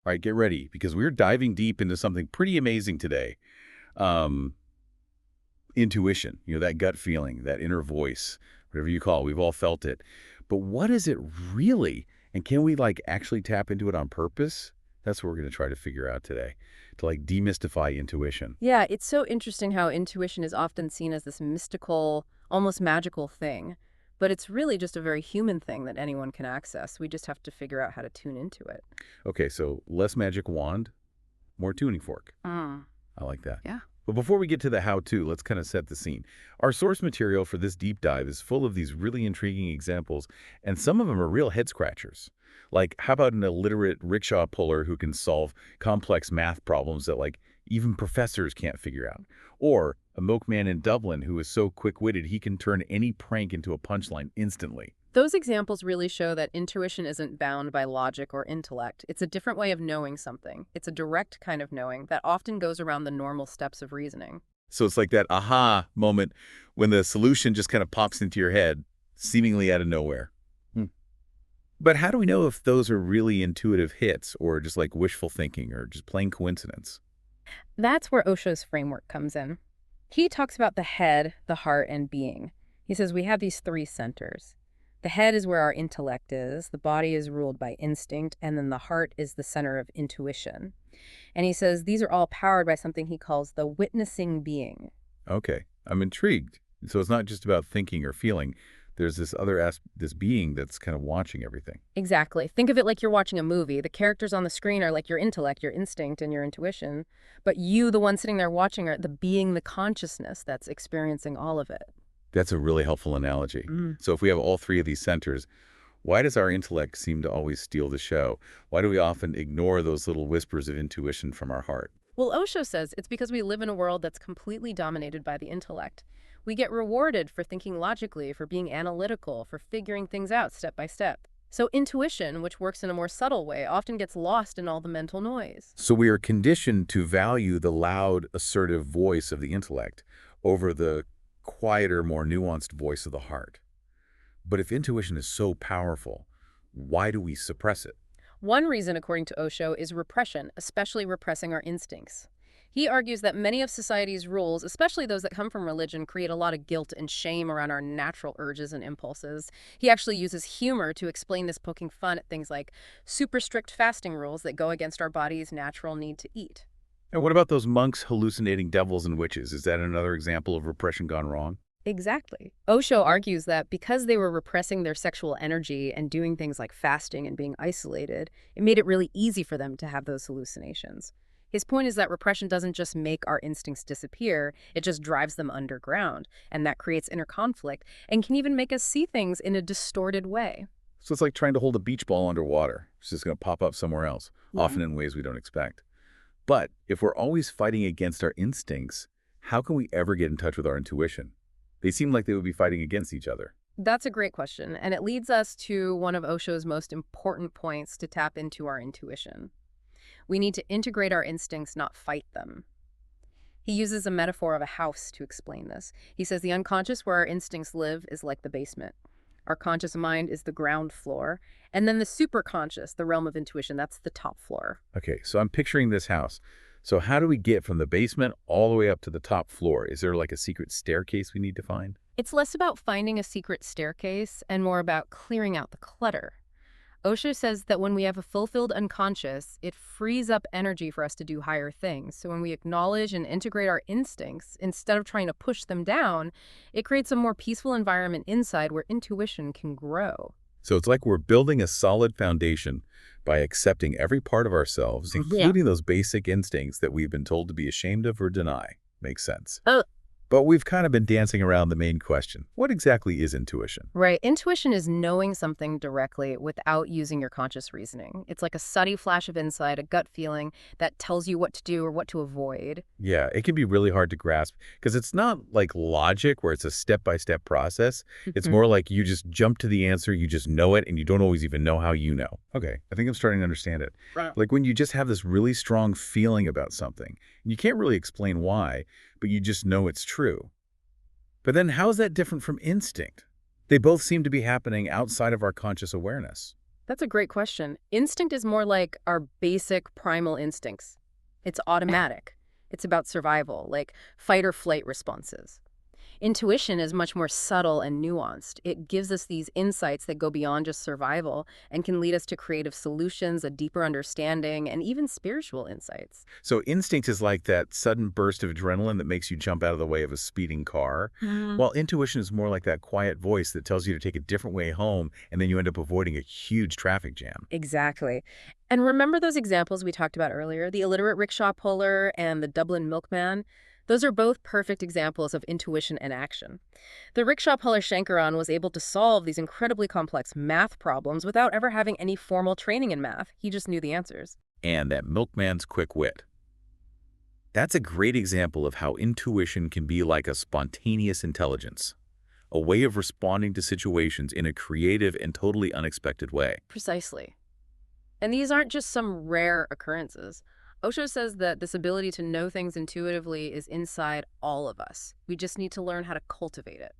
All right, get ready, because we're diving deep into something pretty amazing today. Um, Intuition, that gut feeling, that inner voice, whatever you call it, we've all felt it. But what is it really? And can we actually tap into it on purpose? That's what we're going to try to figure out today, to demystify intuition. Yeah, it's so interesting how intuition is often seen as this mystical, almost magical thing. But it's really just a very human thing that anyone can access. We just have to figure out how to tune into it. Okay, so less magic wand, more tuning fork. Mm, I like that. yeah. But before we get to the how-to, let's kind of set the scene. Our source material for this deep dive is full of these really intriguing examples, and some of them are real head-scratchers. Like, how about an illiterate rickshaw puller who can solve complex math problems that, even professors can't figure out? Or a milkman in Dublin who is so quick-witted he can turn any prank into a punchline instantly. Those examples really show that intuition isn't bound by logic or intellect. It's a different way of knowing something. It's a direct kind of knowing that often goes around the normal steps of reasoning. So it's like that aha moment when the solution just kind of pops into your head, seemingly out of nowhere. But how do we know if those are really intuitive hits or just wishful thinking or just plain coincidence? That's where Osho's framework comes in. He talks about the head, the heart, and being. He says we have these three centers. The head is where our intellect is, the body is ruled by instinct, and then the heart is the center of intuition. And he says these are all powered by something he calls the witnessing being. Okay, I'm intrigued. So it's not just about thinking or feeling. There's this this being that's kind of watching everything. Exactly. Think of it like you're watching a movie. The characters on the screen are like your intellect, your instinct, and your intuition. But you, the one sitting there watching, are the being, the consciousness that's experiencing all of it. That's a really helpful analogy. So if we have all three of these centers, why does our intellect seem to always steal the show? Why do we often ignore those little whispers of intuition from our heart? Well, Osho says it's because we live in a world that's completely dominated by the intellect. We get rewarded for thinking logically, for being analytical, for figuring things out step by step. So intuition, which works in a more subtle way, often gets lost in all the mental noise. So we are conditioned to value the loud, assertive voice of the intellect over the quieter, more nuanced voice of the heart. But if intuition is so powerful, why do we suppress it? One reason, according to Osho, is repression, especially repressing our instincts. He argues that many of society's rules, especially those that come from religion, create a lot of guilt and shame around our natural urges and impulses. He actually uses humor to explain this, poking fun at things like super strict fasting rules that go against our body's natural need to eat. And what about those monks hallucinating devils and witches? Is that another example of repression gone wrong? Exactly. Osho argues that because they were repressing their sexual energy and doing things like fasting and being isolated, it made it really easy for them to have those hallucinations. His point is that repression doesn't just make our instincts disappear, it just drives them underground, and that creates inner conflict and can even make us see things in a distorted way. So it's like trying to hold a beach ball underwater. It's just going to pop up somewhere else, often in ways we don't expect. But if we're always fighting against our instincts, how can we ever get in touch with our intuition? They seem like they would be fighting against each other. That's a great question, and it leads us to one of Osho's most important points to tap into our intuition. We need to integrate our instincts, not fight them. He uses a metaphor of a house to explain this. He says the unconscious, where our instincts live, is like the basement. Our conscious mind is the ground floor, and then the superconscious, the realm of intuition, that's the top floor. Okay, so I'm picturing this house. So how do we get from the basement all the way up to the top floor? Is there a secret staircase we need to find? It's less about finding a secret staircase and more about clearing out the clutter. Osho says that when we have a fulfilled unconscious, it frees up energy for us to do higher things. So when we acknowledge and integrate our instincts, instead of trying to push them down, it creates a more peaceful environment inside where intuition can grow. So it's like we're building a solid foundation by accepting every part of ourselves, including those basic instincts that we've been told to be ashamed of or deny. Makes sense. But we've kind of been dancing around the main question. What exactly is intuition? Right. Intuition is knowing something directly without using your conscious reasoning. It's like a sudden flash of insight, a gut feeling that tells you what to do or what to avoid. Yeah, it can be really hard to grasp because it's not like logic where it's a step-by-step process. It's more like you just jump to the answer, you just know it, and you don't always even know how you know. Okay, I think I'm starting to understand it. Right. Like when you just have this really strong feeling about something, and you can't really explain why, but you just know it's true. But then how is that different from instinct? They both seem to be happening outside of our conscious awareness. That's a great question. Instinct is more like our basic primal instincts. It's automatic. It's about survival, like fight or flight responses. Intuition is much more subtle and nuanced. It gives us these insights that go beyond just survival and can lead us to creative solutions, a deeper understanding, and even spiritual insights. So instinct is like that sudden burst of adrenaline that makes you jump out of the way of a speeding car, while intuition is more like that quiet voice that tells you to take a different way home, and then you end up avoiding a huge traffic jam. Exactly. And remember those examples we talked about earlier, the illiterate rickshaw puller and the Dublin milkman? Those are both perfect examples of intuition and action. The rickshaw puller Shankaran was able to solve these incredibly complex math problems without ever having any formal training in math. He just knew the answers. And that milkman's quick wit. That's a great example of how intuition can be like a spontaneous intelligence, a way of responding to situations in a creative and totally unexpected way. Precisely. And these aren't just some rare occurrences. Osho says that this ability to know things intuitively is inside all of us. We just need to learn how to cultivate it.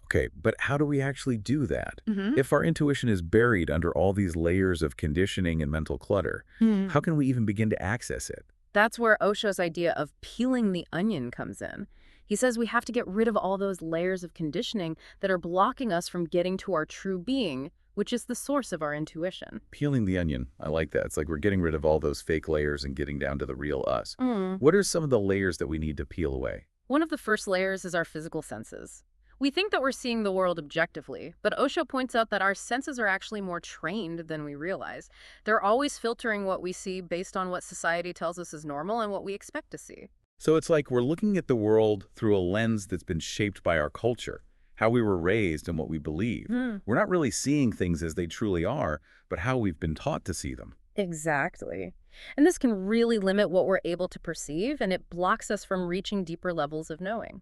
Okay, but how do we actually do that? Hmm. If our intuition is buried under all these layers of conditioning and mental clutter, how can we even begin to access it? That's where Osho's idea of peeling the onion comes in. He says we have to get rid of all those layers of conditioning that are blocking us from getting to our true being, which is the source of our intuition. Peeling the onion. I like that. It's like we're getting rid of all those fake layers and getting down to the real us. Mm. What are some of the layers that we need to peel away? One of the first layers is our physical senses. We think that we're seeing the world objectively, but Osho points out that our senses are actually more trained than we realize. They're always filtering what we see based on what society tells us is normal and what we expect to see. So it's like we're looking at the world through a lens that's been shaped by our culture, how we were raised and what we believe. Hmm. We're not really seeing things as they truly are, but how we've been taught to see them. Exactly. And this can really limit what we're able to perceive, and it blocks us from reaching deeper levels of knowing.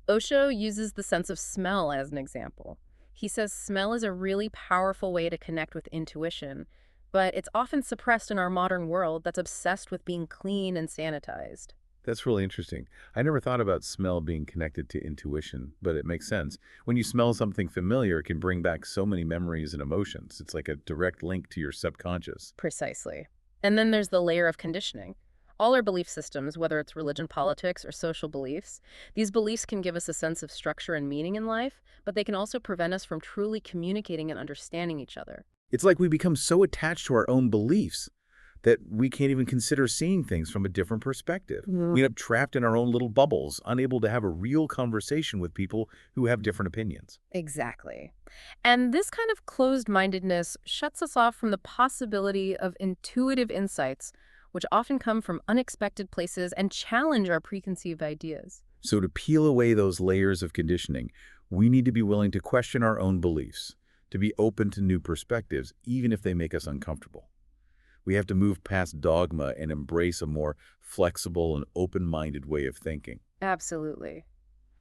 Osho uses the sense of smell as an example. He says smell is a really powerful way to connect with intuition, but it's often suppressed in our modern world that's obsessed with being clean and sanitized. That's really interesting. I never thought about smell being connected to intuition, but it makes sense. When you smell something familiar, it can bring back so many memories and emotions. It's like a direct link to your subconscious. Precisely. And then there's the layer of conditioning. All our belief systems, whether it's religion, politics, or social beliefs, these beliefs can give us a sense of structure and meaning in life, but they can also prevent us from truly communicating and understanding each other. It's like we become so attached to our own beliefs that we can't even consider seeing things from a different perspective. We end up trapped in our own little bubbles, unable to have a real conversation with people who have different opinions. Exactly. And this kind of closed-mindedness shuts us off from the possibility of intuitive insights, which often come from unexpected places and challenge our preconceived ideas. So to peel away those layers of conditioning, we need to be willing to question our own beliefs, to be open to new perspectives, even if they make us uncomfortable. We have to move past dogma and embrace a more flexible and open-minded way of thinking. Absolutely.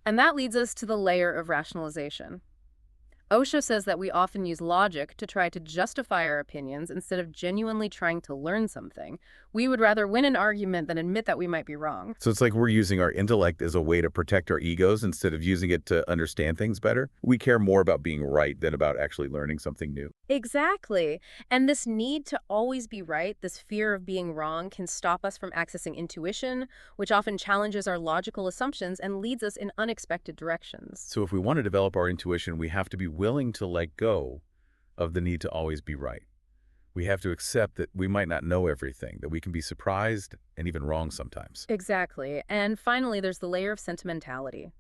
And that leads us to the layer of rationalization. Osho says that we often use logic to try to justify our opinions instead of genuinely trying to learn something. We would rather win an argument than admit that we might be wrong. So it's like we're using our intellect as a way to protect our egos instead of using it to understand things better. We care more about being right than about actually learning something new. Exactly. And this need to always be right, this fear of being wrong, can stop us from accessing intuition, which often challenges our logical assumptions and leads us in unexpected directions. So if we want to develop our intuition, we have to be willing to let go of the need to always be right. We have to accept that we might not know everything, that we can be surprised and even wrong sometimes. Exactly. And finally, there's the layer of sentimentality.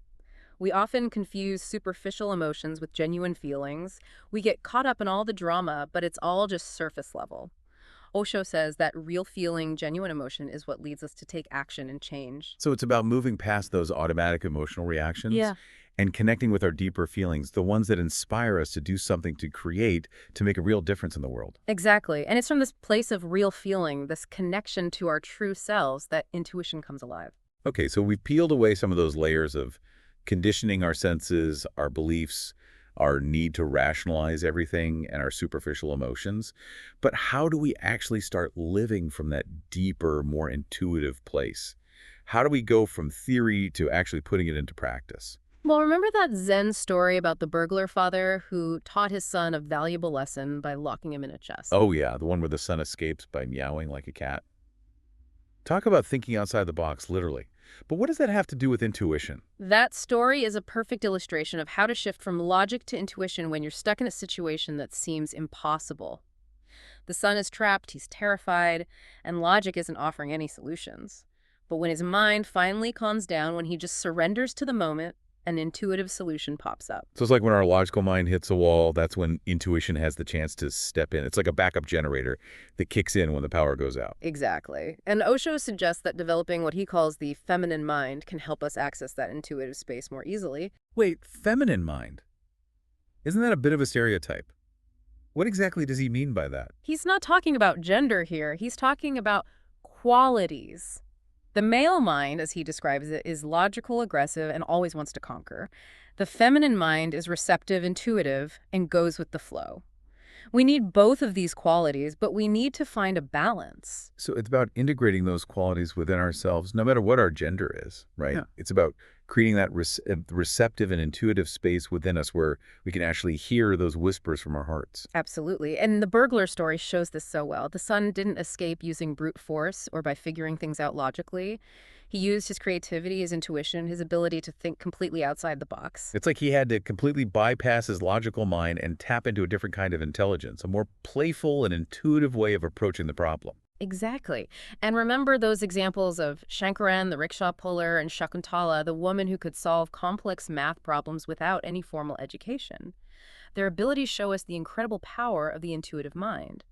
We often confuse superficial emotions with genuine feelings. We get caught up in all the drama, but it's all just surface level. Osho says that real feeling, genuine emotion is what leads us to take action and change. So it's about moving past those automatic emotional reactions Yeah. and connecting with our deeper feelings, the ones that inspire us to do something to create, to make a real difference in the world. Exactly. And it's from this place of real feeling, this connection to our true selves, that intuition comes alive. Okay, so we've peeled away some of those layers of conditioning our senses, our beliefs, our need to rationalize everything, and our superficial emotions. But how do we actually start living from that deeper, more intuitive place? How do we go from theory to actually putting it into practice? Well, remember that Zen story about the burglar father who taught his son a valuable lesson by locking him in a chest? Oh yeah, the one where the sun escapes by meowing like a cat. Talk about thinking outside the box, literally. But what does that have to do with intuition? That story is a perfect illustration of how to shift from logic to intuition when you're stuck in a situation that seems impossible. The son is trapped, he's terrified, and logic isn't offering any solutions. But when his mind finally calms down, when he just surrenders to the moment, an intuitive solution pops up. So it's like when our logical mind hits a wall, that's when intuition has the chance to step in. It's like a backup generator that kicks in when the power goes out. Exactly. And Osho suggests that developing what he calls the feminine mind can help us access that intuitive space more easily. Wait, feminine mind? Isn't that a bit of a stereotype? What exactly does he mean by that? He's not talking about gender here, he's talking about qualities. The male mind, as he describes it, is logical, aggressive, and always wants to conquer. The feminine mind is receptive, intuitive, and goes with the flow. We need both of these qualities, but we need to find a balance. So it's about integrating those qualities within ourselves, no matter what our gender is, right? Yeah. It's about creating that receptive and intuitive space within us where we can actually hear those whispers from our hearts. Absolutely. And the burglar story shows this so well. The son didn't escape using brute force or by figuring things out logically. He used his creativity, his intuition, his ability to think completely outside the box. It's like he had to completely bypass his logical mind and tap into a different kind of intelligence, a more playful and intuitive way of approaching the problem. Exactly. And remember those examples of Shankaran, the rickshaw puller, and Shakuntala, the woman who could solve complex math problems without any formal education. Their abilities show us the incredible power of the intuitive mind.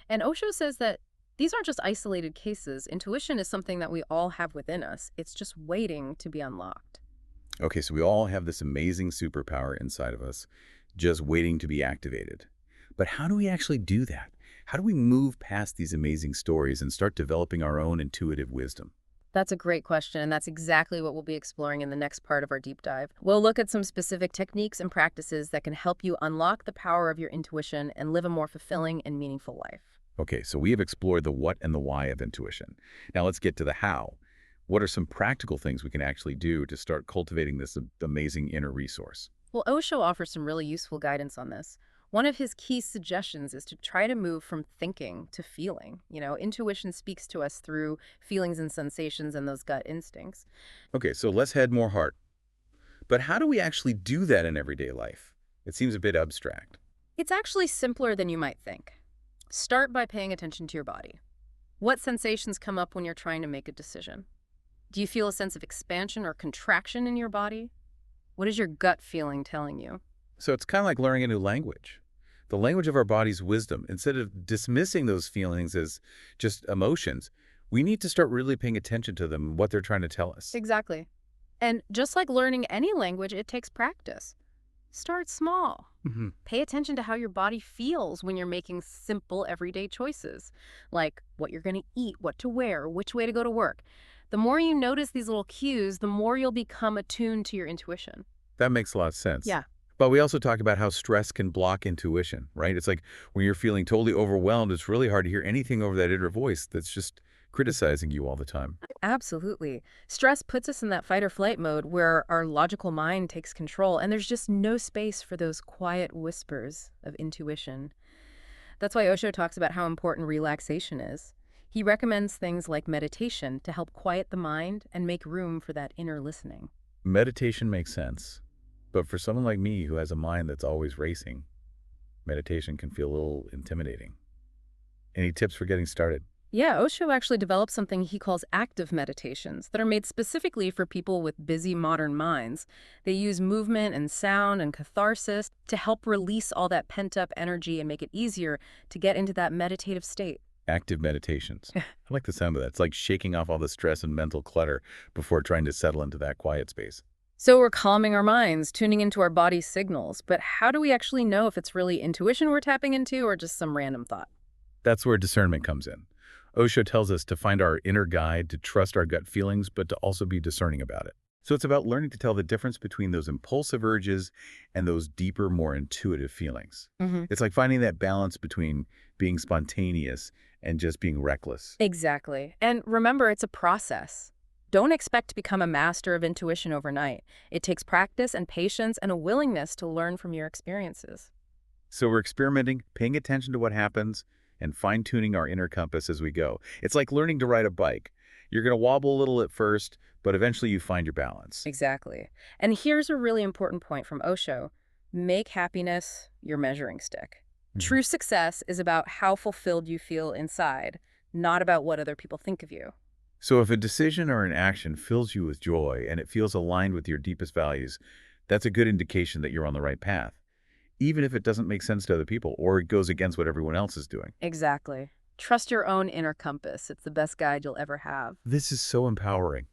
And Osho says that these aren't just isolated cases. Intuition is something that we all have within us. It's just waiting to be unlocked. Okay, so we all have this amazing superpower inside of us, just waiting to be activated. But how do we actually do that? How do we move past these amazing stories and start developing our own intuitive wisdom? That's a great question, and that's exactly what we'll be exploring in the next part of our deep dive. We'll look at some specific techniques and practices that can help you unlock the power of your intuition and live a more fulfilling and meaningful life. Okay, so we have explored the what and the why of intuition. Now let's get to the how. What are some practical things we can actually do to start cultivating this amazing inner resource? Well, Osho offers some really useful guidance on this. One of his key suggestions is to try to move from thinking to feeling. Intuition speaks to us through feelings and sensations and those gut instincts. Okay, so let's head more heart. But how do we actually do that in everyday life? It seems a bit abstract. It's actually simpler than you might think. Start by paying attention to your body. What sensations come up when you're trying to make a decision? Do you feel a sense of expansion or contraction in your body? What is your gut feeling telling you? So it's kind of like learning a new language. The language of our body's wisdom. Instead of dismissing those feelings as just emotions, we need to start really paying attention to them and what they're trying to tell us. Exactly. And just like learning any language, it takes practice. Start small. Hmm. Pay attention to how your body feels when you're making simple everyday choices, like what you're going to eat, what to wear, which way to go to work. The more you notice these little cues, the more you'll become attuned to your intuition. That makes a lot of sense. Yeah. But we also talk about how stress can block intuition, right? It's like when you're feeling totally overwhelmed, it's really hard to hear anything over that inner voice that's just criticizing you all the time. Absolutely. Stress puts us in that fight or flight mode where our logical mind takes control, and there's just no space for those quiet whispers of intuition. That's why Osho talks about how important relaxation is. He recommends things like meditation to help quiet the mind and make room for that inner listening. Meditation makes sense. But for someone like me who has a mind that's always racing, meditation can feel a little intimidating. Any tips for getting started? Yeah, Osho actually developed something he calls active meditations that are made specifically for people with busy modern minds. They use movement and sound and catharsis to help release all that pent-up energy and make it easier to get into that meditative state. Active meditations. I like the sound of that. It's like shaking off all the stress and mental clutter before trying to settle into that quiet space. So we're calming our minds, tuning into our body's signals, but how do we actually know if it's really intuition we're tapping into or just some random thought? That's where discernment comes in. Osho tells us to find our inner guide, to trust our gut feelings, but to also be discerning about it. So it's about learning to tell the difference between those impulsive urges and those deeper, more intuitive feelings. It's like finding that balance between being spontaneous and just being reckless. Exactly. And remember, it's a process. Don't expect to become a master of intuition overnight. It takes practice and patience and a willingness to learn from your experiences. So we're experimenting, paying attention to what happens, and fine-tuning our inner compass as we go. It's like learning to ride a bike. You're going to wobble a little at first, but eventually you find your balance. Exactly. And here's a really important point from Osho. Make happiness your measuring stick. Mhm. True success is about how fulfilled you feel inside, not about what other people think of you. So if a decision or an action fills you with joy and it feels aligned with your deepest values, that's a good indication that you're on the right path, even if it doesn't make sense to other people or it goes against what everyone else is doing. Exactly. Trust your own inner compass. It's the best guide you'll ever have. This is so empowering.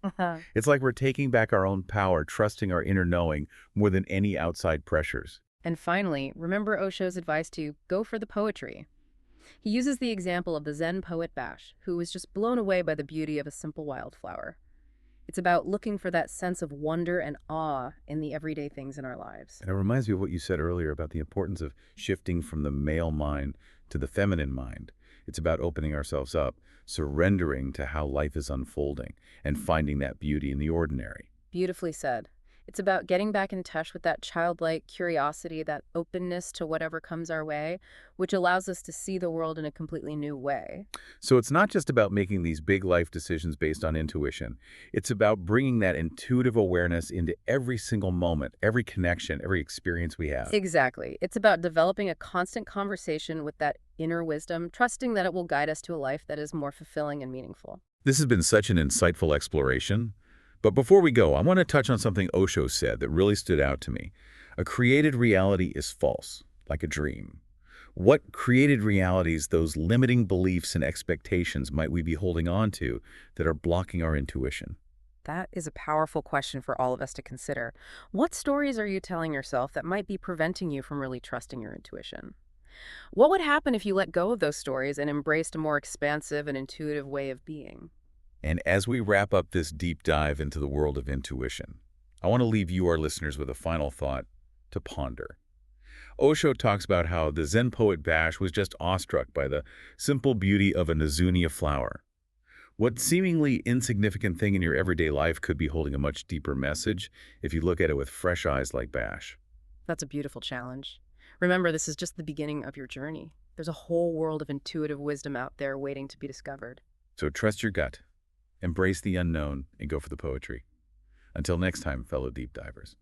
It's like we're taking back our own power, trusting our inner knowing more than any outside pressures. And finally, remember Osho's advice to go for the poetry. He uses the example of the Zen poet Bash, who was just blown away by the beauty of a simple wildflower. It's about looking for that sense of wonder and awe in the everyday things in our lives. And it reminds me of what you said earlier about the importance of shifting from the male mind to the feminine mind. It's about opening ourselves up, surrendering to how life is unfolding, and finding that beauty in the ordinary. Beautifully said. It's about getting back in touch with that childlike curiosity, that openness to whatever comes our way, which allows us to see the world in a completely new way. So it's not just about making these big life decisions based on intuition. It's about bringing that intuitive awareness into every single moment, every connection, every experience we have. Exactly. It's about developing a constant conversation with that inner wisdom, trusting that it will guide us to a life that is more fulfilling and meaningful. This has been such an insightful exploration. But before we go, I want to touch on something Osho said that really stood out to me. A created reality is false, like a dream. What created realities, those limiting beliefs and expectations, might we be holding on to that are blocking our intuition? That is a powerful question for all of us to consider. What stories are you telling yourself that might be preventing you from really trusting your intuition? What would happen if you let go of those stories and embraced a more expansive and intuitive way of being? And as we wrap up this deep dive into the world of intuition, I want to leave you, our listeners, with a final thought to ponder. Osho talks about how the Zen poet Bash was just awestruck by the simple beauty of a Nazunia flower. What seemingly insignificant thing in your everyday life could be holding a much deeper message if you look at it with fresh eyes like Bash? That's a beautiful challenge. Remember, this is just the beginning of your journey. There's a whole world of intuitive wisdom out there waiting to be discovered. So trust your gut, embrace the unknown, and go for the poetry. Until next time, fellow deep divers.